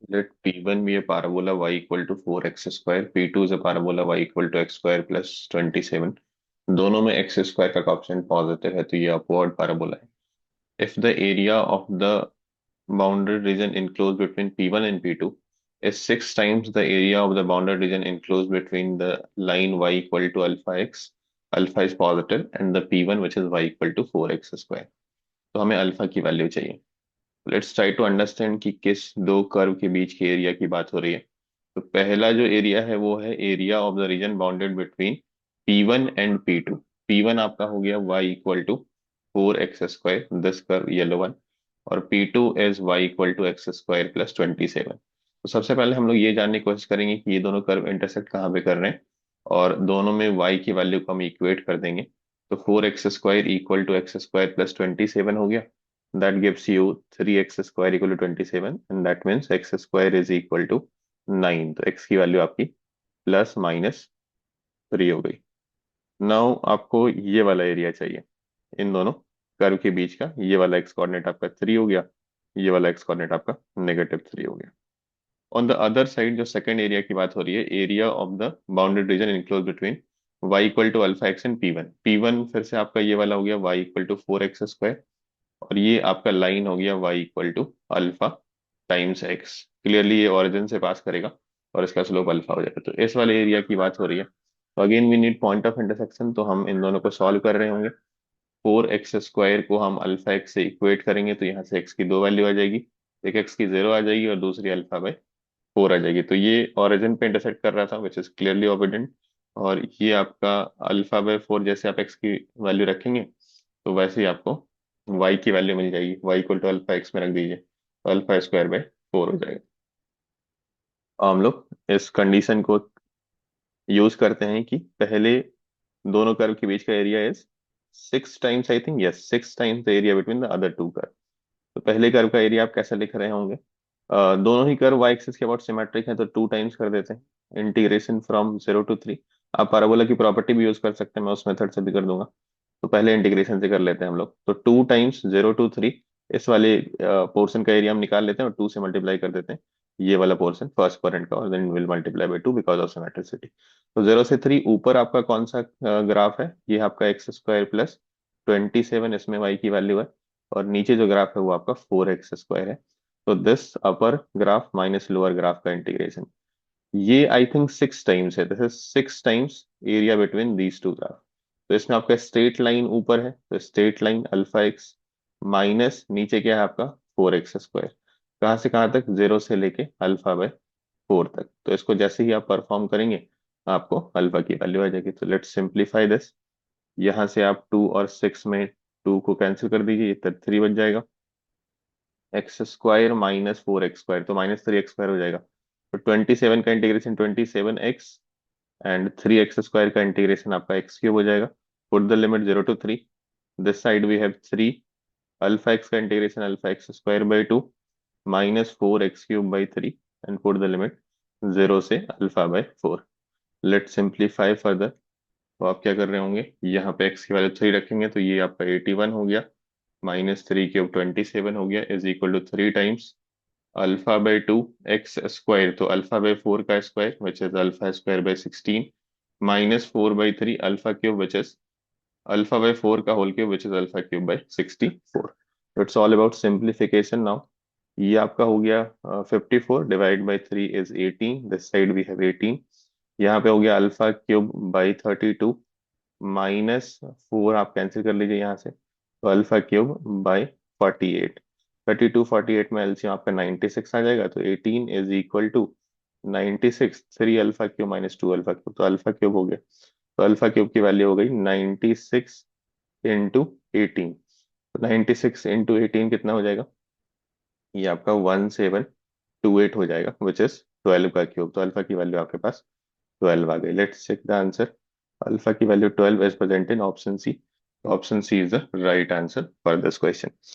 Let P1 be a parabola y equal to 4x square, P2 is a parabola y equal to x square plus 27. दोनों में x square का option positive है तो ये upward parabola है. If the area of the bounded region enclosed between P1 and P2 is 6 times the area of the bounded region enclosed between the line y equal to alpha is positive, and the P1 which is y equal to 4x square. तो हमें alpha की value चाहिए. Let's try to understand कि किस दो curve के बीच के area की बात हो रही है. तो पहला जो एरिया है वो है area of the region bounded between P1 and P2. P1 आपका हो गया y equal to 4x square, this curve yellow one. और P2 is y equal to x square plus 27. तो सबसे पहले हम लोग ये जानने की कोशिश करेंगे कि ये दोनों कर्व इंटरसेक्ट कहाँ पे कर रहे हैं, और दोनों में y की वैल्यू को हम इक्वेट कर देंगे. तो 4x square equal to x square plus 27 हो गया. That gives you 3x square equal to 27, and that means x square is equal to 9. तो x की वैल्यू आपकी +-3 हो गई. नाउ आपको ये वाला एरिया चाहिए इन दोनों कर्व के बीच का. ये वाला x कोऑर्डिनेट आपका 3 हो गया, ये वाला x कोऑर्डिनेट आपका -3 हो गया. ऑन द अदर साइड जो सेकंड एरिया की बात हो रही है, area of the bounded region enclose between y equal to alpha x and P1 फिर से आपका ये वाला हो गया y equal to 4x square, और ये आपका लाइन हो गया y equal to alpha times x. Clearly ये ओरिजिन से पास करेगा और इसका स्लोप अल्फा हो जाएगा. तो इस वाले एरिया की बात हो रही है. तो again we need point of intersection, तो हम इन दोनों को सॉल्व कर रहे होंगे. 4x स्क्वायर को हम अल्फा एक्स से इक्वेट करेंगे तो यहाँ से x की दो वैल्यू आ जाएगी. एक x की 0 आ जाएगी और दूसरी अल्फा/4 आ जाएगी. तो ये ओरिजिन पे इंटरसेक्ट कर रहा था विच इज क्लियरली ओबिडेंट. और ये आपका अल्फा/4 जैसे आप x की वैल्यू रखेंगे तो वैसे ही आपको y की वैल्यू मिल जाएगी. y equal to alpha x में रख दीजिए तो अल्फा² बाय 4 हो जाएगा. हम लोग इस कंडीशन को यूज करते हैं कि पहले दोनों कर्व के बीच का area is 6 times, I think yes, 6 times the area between the other two curve. तो पहले कर्व का एरिया आप कैसे लिख रहे होंगे? दोनों ही कर्व y एक्सिस के अबाउट सिमेट्रिक है तो 2 टाइम्स कर देते हैं. Integration from 0 to 3. आप पैराबोला की प्रॉपर्टी भी यूज कर सकते हैं, मैं उस मेथड से भी कर दूंगा. तो पहले इंटीग्रेशन से कर लेते हैं हम लोग. तो 2 टाइम्स 0 to 3, इस वाले पोर्शन का एरिया हम निकाल लेते हैं और 2 से मल्टीप्लाई कर देते हैं ये वाला पोर्शन फर्स्ट क्वाड्रेंट का, और then will multiply by 2 because of symmetricity. तो 0 से 3 ऊपर आपका कौन सा ग्राफ है? ये आपका x² प्लस 27, इसमें y की वैल्यू है. और नीचे जो ग्राफ है वो आपका 4x² है. तो this upper graph minus lower graph का इंटीग्रेशन, ये आई थिंक 6 टाइम्स है. This is 6 times area between these two graph. तो इसमें आपका स्ट्रेट लाइन ऊपर है तो straight line alpha x minus नीचे क्या है आपका 4x². कहाँ से कहाँ तक? 0 से लेके अल्फा/4 तक. तो इसको जैसे ही आप परफॉर्म करेंगे आपको अल्फा की वैल्यू आ जाएगी. तो लेट्स सिंप्लीफाई दिस. यहाँ से आप 2 और 6 में 2 को कैंसिल कर दीजिए, ये 3 बच जाएगा. x² माइनस 4x² तो -3x² हो जाएगा. तो 27 का इंटीग्रेशन 27x, एंड 3x² का इंटीग्रेशन आपका x³ हो जाएगा. Put the limit 0 to 3. This side we have 3. Alpha x का integration alpha x² by 2 minus 4x³ by 3, and put the limit 0 से अल्फा/4. Late simplify further. तो आप क्या कर रहे होंगे, यहाँ पे x की वैल्यू 3 रखेंगे तो ये आपका 81 हो गया. -3³ 27 हो गया इज इक्वल टू 3 टाइम्स अल्फा/2 x² तो अल्फा/4 का स्क्वायर विच इज अल्फा² बाय 16 -4/3 अल्फा³ विच इज अल्फा/4 का होल क्यूब विच इज अल्फा³ by 64. It's all about simplification now. ये आपका हो गया 54 divide by 3 is 18. This side we have 18. यहाँ पे हो गया अल्फा³ बाय 32 -4 आप कैंसिल कर लीजिए यहाँ से, तो अल्फा³ बाय 48. 32 48 में एलसीएम आपका 96 आ जाएगा. तो 18 इज इक्वल टू 96, 3 अल्फा³ माइनस 2 अल्फा³ तो अल्फा³ हो गया. तो अल्फा³ की वैल्यू हो गई 96 इंटू 18. 96 इंटू 18 कितना हो जाएगा? ये आपका 1728 हो जाएगा विच इज 12 का क्यूब. तो अल्फा की वैल्यू आपके पास 12 आ गई. Let's check the answer. Alpha की value 12 is present in option C. Option C is the right answer for this question.